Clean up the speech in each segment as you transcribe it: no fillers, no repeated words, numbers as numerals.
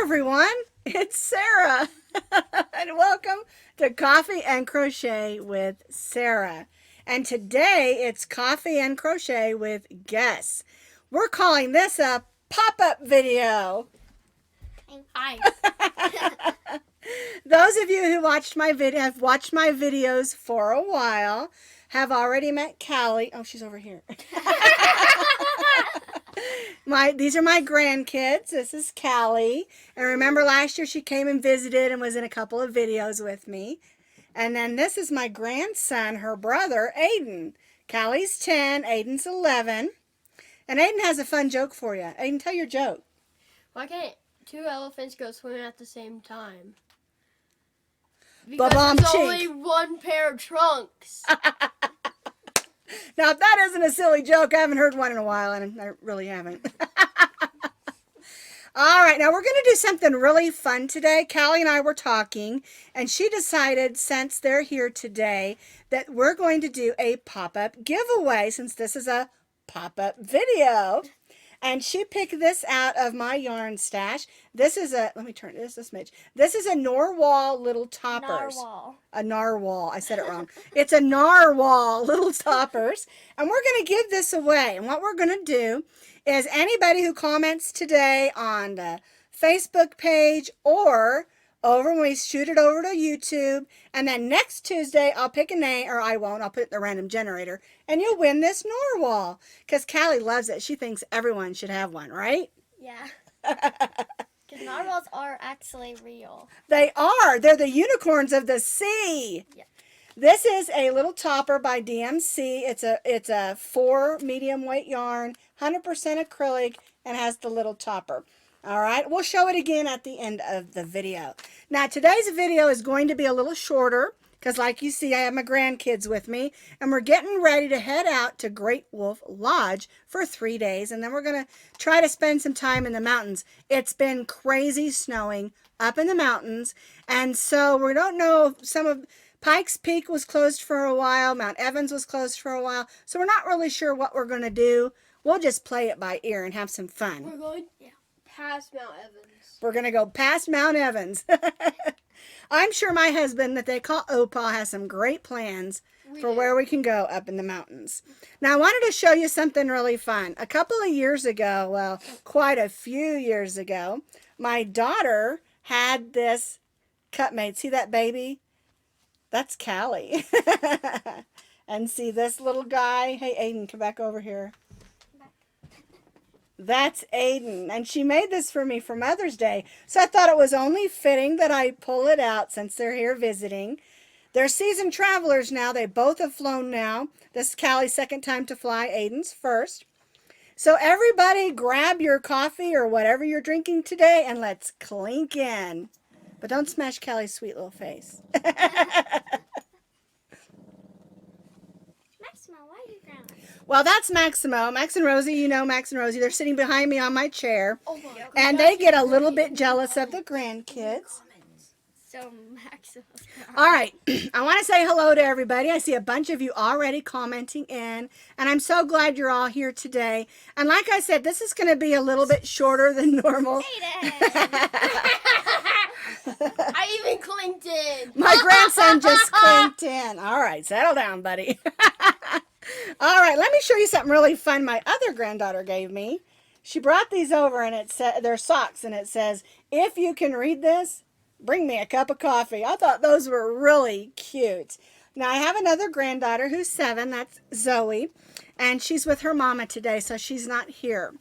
everyone, it's Sarah, and welcome to Coffee and Crochet with Sarah. And today it's Coffee and Crochet with guests. We're calling this a pop-up video. Hi. Those of you who watched my video have watched my videos for a while have already met Callie. Oh, she's over here. These are my grandkids. This is Callie. And remember last year she came and visited and was in a couple of videos with me. And then this is my grandson, her brother, Aiden. Callie's 10, Aiden's 11. And Aiden has a fun joke for you. Aiden, tell your joke. Why can't two elephants go swimming at the same time? Ba-bum Because there's chink. only one pair of trunks. Now, if that isn't a silly joke, I haven't heard one in a while, and I really haven't. All right, now we're going to do something really fun today. Callie and I were talking, and she decided, since they're here today, that we're going to do a pop-up giveaway, since this is a pop-up video. And she picked this out of my yarn stash. This is a, let me turn this smidge. This is a narwhal little toppers. Narwhal. A narwhal. I said it wrong. It's a narwhal little toppers. And we're going to give this away. And what we're going to do is anybody who comments today on the Facebook page or over when we shoot it over to YouTube, and then next Tuesday I'll pick a name, or I won't, I'll put it in the random generator, and you'll win this narwhal. Because Callie loves it. She thinks everyone should have one, right? Yeah. Because narwhals are actually real. They are. They're the unicorns of the sea. Yeah. This is a little topper by DMC. It's a 4 medium weight yarn, 100% acrylic, and has the little topper. All right, we'll show it again at the end of the video. Now, today's video is going to be a little shorter because, like you see, I have my grandkids with me, and we're getting ready to head out to Great Wolf Lodge for 3 days, and then we're going to try to spend some time in the mountains. It's been crazy snowing up in the mountains, and so we don't know, some of Pikes Peak was closed for a while, Mount Evans was closed for a while, so we're not really sure what we're going to do. We'll just play it by ear and have some fun. We're going past Mount Evans. We're going to go past Mount Evans. I'm sure my husband, that they call Opa, has some great plans for where we can go up in the mountains. Now, I wanted to show you something really fun. A couple of years ago, well, quite a few years ago, my daughter had this cupmate. See that baby? That's Callie. And see this little guy? Hey, Aiden, come back over here. That's Aiden, and she made this for me for Mother's Day, so I thought it was only fitting that I pull it out since they're here visiting. They're seasoned travelers now. They both have flown now. This is Callie's second time to fly, Aiden's first. So everybody grab your coffee or whatever you're drinking today, and let's clink in. But don't smash Callie's sweet little face. Maximo, why are you growling? Well, that's Maximo. Max and Rosie, you know Max and Rosie. They're sitting behind me on my chair. Oh my God. And they get a little bit jealous of the grandkids. So Maximo. All right. I want to say hello to everybody. I see a bunch of you already commenting in. And I'm so glad you're all here today. And like I said, this is going to be a little bit shorter than normal. I even clinked in. My grandson just clinked in. All right. Settle down, buddy. All right, let me show you something really fun my other granddaughter gave me. She brought these over, and it said they're socks, and it says, "If you can read this, bring me a cup of coffee." I thought those were really cute. Now, I have another granddaughter who's 7. That's Zoe, and she's with her mama today, so she's not here.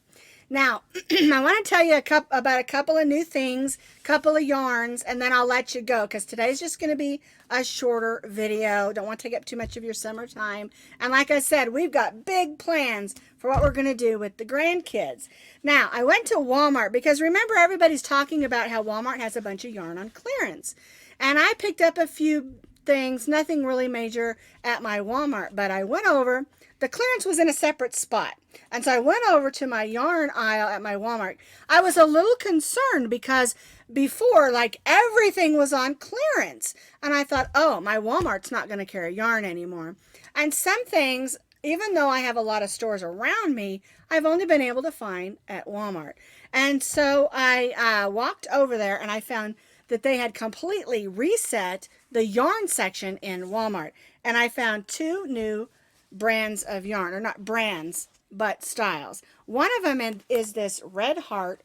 Now, I want to tell you about a couple of new things, couple of yarns, and then I'll let you go because today's just going to be a shorter video. Don't want to take up too much of your summertime. And like I said, we've got big plans for what we're going to do with the grandkids. Now, I went to Walmart because remember everybody's talking about how Walmart has a bunch of yarn on clearance. And I picked up a few things, nothing really major at my Walmart, but I went over. The clearance was in a separate spot. And so I went over to my yarn aisle at my Walmart. I was a little concerned because before, like, everything was on clearance. And I thought, oh, my Walmart's not going to carry yarn anymore. And some things even though I have a lot of stores around me, I've only been able to find at Walmart. And so I walked over there and I found that they had completely reset the yarn section in Walmart. And I found two new brands of yarn, or not brands, but styles. One of them is this Red Heart.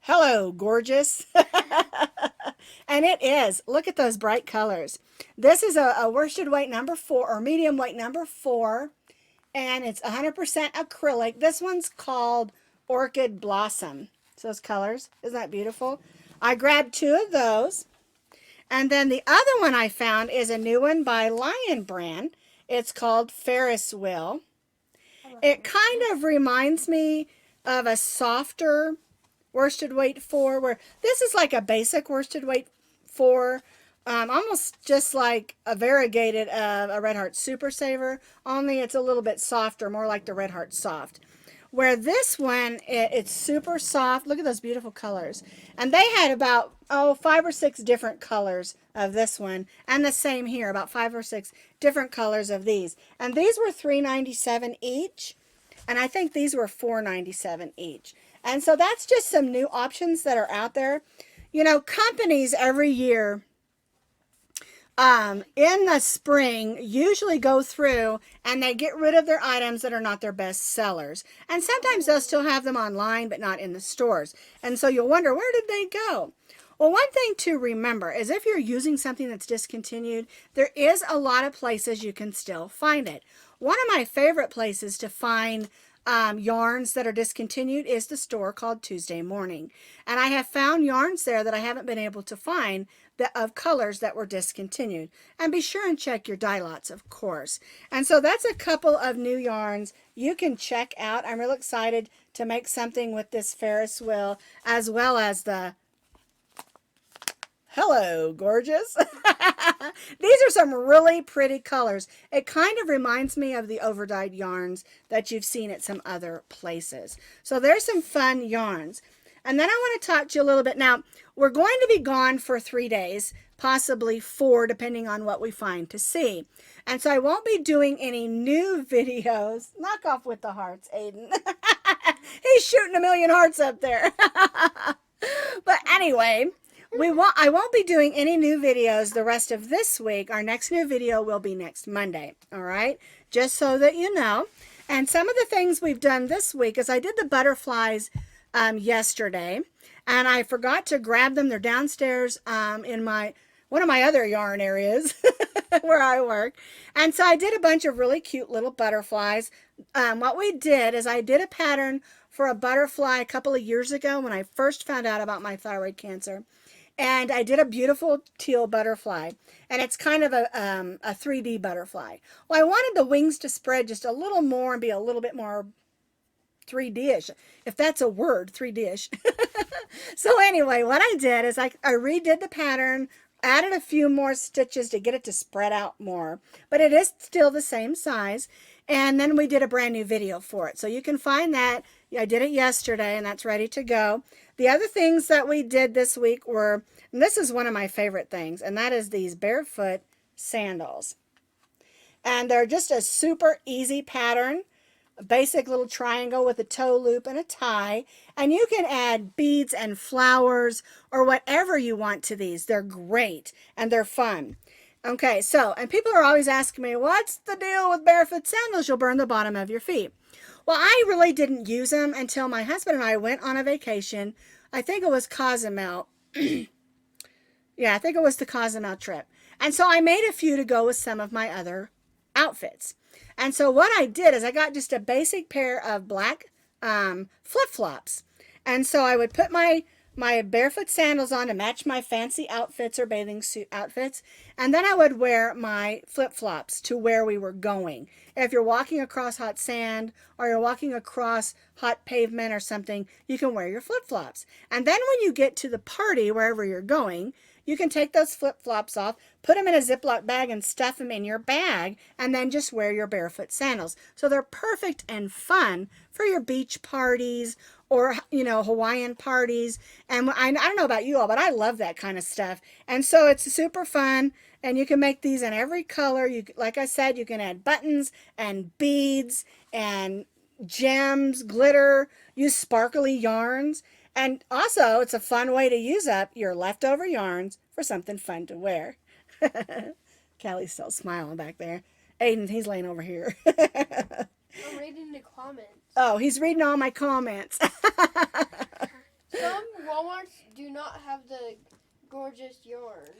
Hello, gorgeous. And it is. Look at those bright colors. This is a worsted weight number 4 or medium weight number 4. And it's 100% acrylic. This one's called Orchid Blossom. So those colors. Isn't that beautiful? I grabbed 2 of those. And then the other one I found is a new one by Lion Brand. It's called Ferris Wheel. It kind of reminds me of a softer worsted weight 4, where this is like a basic worsted weight 4, almost just like a variegated a Red Heart Super Saver, only it's a little bit softer, more like the Red Heart Soft. Where this one, it's super soft. Look at those beautiful colors. And they had about, 5 or 6 different colors of this one. And the same here, about 5 or 6 different colors of these. And these were $3.97 each. And I think these were $4.97 each. And so that's just some new options that are out there. You know, companies every year in the spring usually go through and they get rid of their items that are not their best sellers. And sometimes they'll still have them online, but not in the stores. And so you'll wonder, where did they go? Well, one thing to remember is if you're using something that's discontinued, there is a lot of places you can still find it. One of my favorite places to find yarns that are discontinued is the store called Tuesday Morning. And I have found yarns there that I haven't been able to find of colors that were discontinued. And be sure and check your dye lots, of course. And so that's a couple of new yarns you can check out. I'm real excited to make something with this Ferris wheel, as well as the Hello, gorgeous. These are some really pretty colors. It kind of reminds me of the overdyed yarns that you've seen at some other places. So there's some fun yarns. And then I want to talk to you a little bit. Now, we're going to be gone for 3 days, possibly 4, depending on what we find to see. And so I won't be doing any new videos. Knock off with the hearts, Aiden. He's shooting a million hearts up there. But anyway, I won't be doing any new videos the rest of this week. Our next new video will be next Monday. All right, just so that you know. And some of the things we've done this week is I did the butterflies yesterday, and I forgot to grab them. They're downstairs in one of my other yarn areas where I work. And so I did a bunch of really cute little butterflies. What we did is I did a pattern for a butterfly a couple of years ago when I first found out about my thyroid cancer. And I did a beautiful teal butterfly. And it's kind of a 3D butterfly. Well, I wanted the wings to spread just a little more and be a little bit more 3D-ish, if that's a word, 3D-ish. So anyway, what I did is I redid the pattern, added a few more stitches to get it to spread out more. But it is still the same size. And then we did a brand new video for it. So you can find that. I did it yesterday, and that's ready to go. The other things that we did this week were, and this is one of my favorite things, and that is these Barefoot Sandals. And they're just a super easy pattern, a basic little triangle with a toe loop and a tie. And you can add beads and flowers or whatever you want to these. They're great, and they're fun. Okay, so, and people are always asking me, what's the deal with Barefoot Sandals? You'll burn the bottom of your feet. Well, I really didn't use them until my husband and I went on a vacation. I think it was Cozumel. Yeah, I think it was the Cozumel trip. And so I made a few to go with some of my other outfits. And so what I did is I got just a basic pair of black flip-flops. And so I would put my barefoot sandals on to match my fancy outfits or bathing suit outfits. And then I would wear my flip-flops to where we were going. If you're walking across hot sand or you're walking across hot pavement or something, you can wear your flip-flops. And then when you get to the party, wherever you're going, you can take those flip-flops off, put them in a Ziploc bag and stuff them in your bag, and then just wear your barefoot sandals. So they're perfect and fun for your beach parties or, you know, Hawaiian parties. And I don't know about you all, but I love that kind of stuff. And so it's super fun. And you can make these in every color. You, like I said, you can add buttons and beads and gems, glitter, use sparkly yarns. And also, it's a fun way to use up your leftover yarns for something fun to wear. Callie's still smiling back there. Aiden, he's laying over here. I'm reading the comments. Oh, he's reading all my comments. Some Walmarts do not have the gorgeous yarn.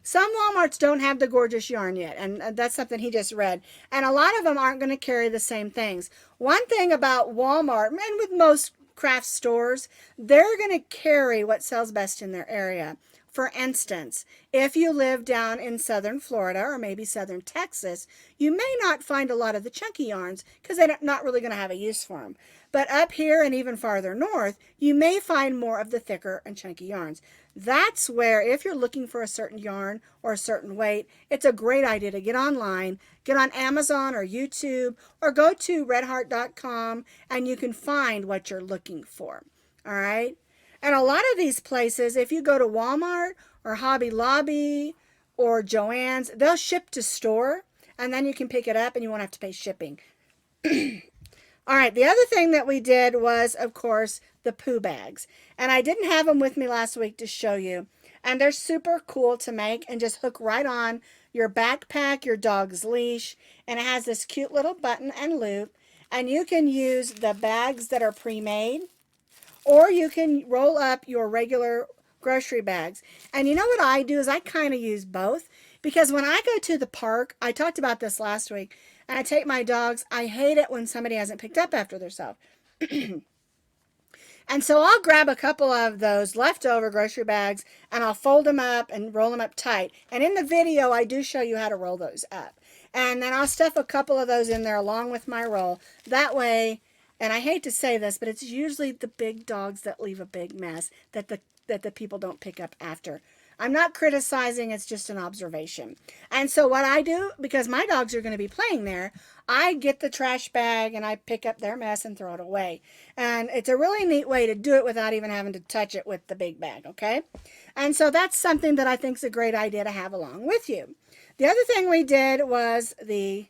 Some Walmarts don't have the gorgeous yarn yet, and that's something he just read. And a lot of them aren't going to carry the same things. One thing about Walmart, and with most craft stores, they're going to carry what sells best in their area. For instance, if you live down in southern Florida or maybe southern Texas, you may not find a lot of the chunky yarns because they're not really going to have a use for them. But up here and even farther north, you may find more of the thicker and chunky yarns. That's where, if you're looking for a certain yarn or a certain weight, it's a great idea to get online, get on Amazon or YouTube, or go to redheart.com and you can find what you're looking for. All right? And a lot of these places, if you go to Walmart or Hobby Lobby or Joann's, they'll ship to store, and then you can pick it up and you won't have to pay shipping. All right, the other thing that we did was, of course, the poo bags. And I didn't have them with me last week to show you. And they're super cool to make and just hook right on your backpack, your dog's leash. And it has this cute little button and loop. And you can use the bags that are pre-made, or you can roll up your regular grocery bags. And you know what I do is I kind of use both. Because when I go to the park, I talked about this last week, and I take my dogs, I hate it when somebody hasn't picked up after themselves. And so I'll grab a couple of those leftover grocery bags and I'll fold them up and roll them up tight. And in the video, I do show you how to roll those up. And then I'll stuff a couple of those in there along with my roll. That way, and I hate to say this, but it's usually the big dogs that leave a big mess that the people don't pick up after. I'm not criticizing, it's just an observation. And so what I do, because my dogs are going to be playing there, I get the trash bag and I pick up their mess and throw it away. And it's a really neat way to do it without even having to touch it with the big bag, okay? And so that's something that I think is a great idea to have along with you. The other thing we did was the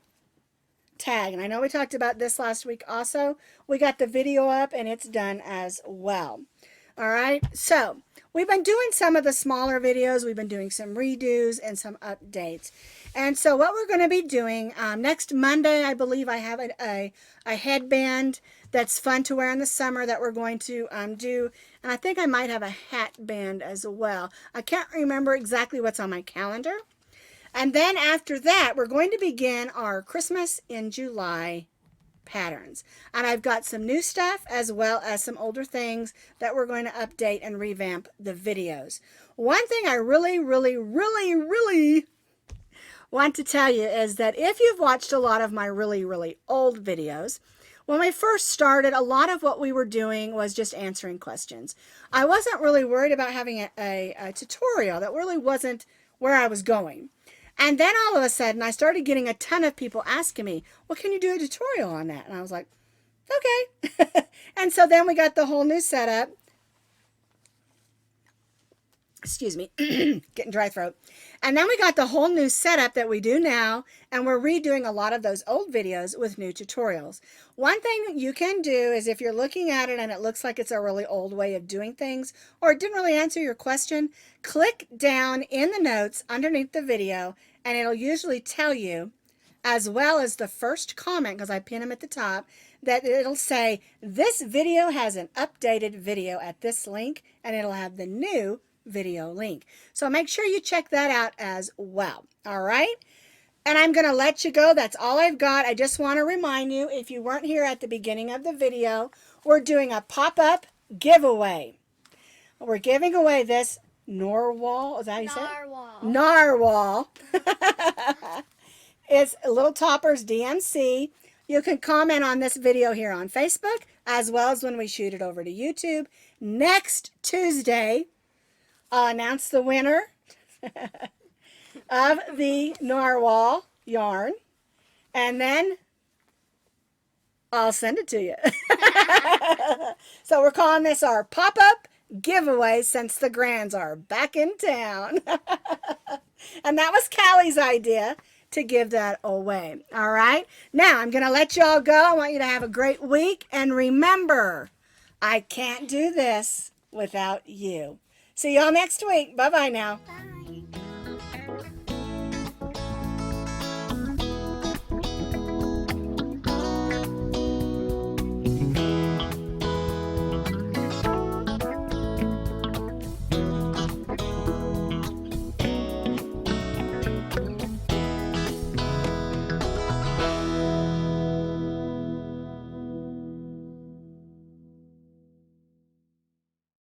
tag. And I know we talked about this last week also. We got the video up and it's done as well. All right, so we've been doing some of the smaller videos. We've been doing some redos and some updates. And so what we're going to be doing next Monday, I believe I have a headband that's fun to wear in the summer that we're going to do. And I think I might have a hat band as well. I can't remember exactly what's on my calendar. And then after that, we're going to begin our Christmas in July patterns. And I've got some new stuff as well as some older things that we're going to update and revamp the videos. One thing I really want to tell you is that if you've watched a lot of my really old videos, when we first started, a lot of what we were doing was just answering questions. I wasn't really worried about having a tutorial. That really wasn't where I was going. And then all of a sudden, I started getting a ton of people asking me, well, can you do a tutorial on that? And I was like, okay. And so then we got the whole new setup. Excuse me, getting dry throat. And then we got the whole new setup that we do now, and we're redoing a lot of those old videos with new tutorials. One thing you can do is if you're looking at it and it looks like it's a really old way of doing things, or it didn't really answer your question, click down in the notes underneath the video, and it'll usually tell you, as well as the first comment, because I pin them at the top, that it'll say, this video has an updated video at this link, and it'll have the new video link. So make sure you check that out as well. All right. And I'm going to let you go. That's all I've got. I just want to remind you, if you weren't here at the beginning of the video, we're doing a pop-up giveaway. We're giving away this narwhal. Is that how you say it? Narwhal. It's Little Toppers DMC. You can comment on this video here on Facebook, as well as when we shoot it over to YouTube. Next Tuesday, I'll announce the winner of the narwhal yarn, and then I'll send it to you. So we're calling this our pop-up giveaway since the Grands are back in town. And that was Callie's idea to give that away. All right. Now I'm going to let you all go. I want you to have a great week. And remember, I can't do this without you. See y'all next week. Bye-bye now. Bye.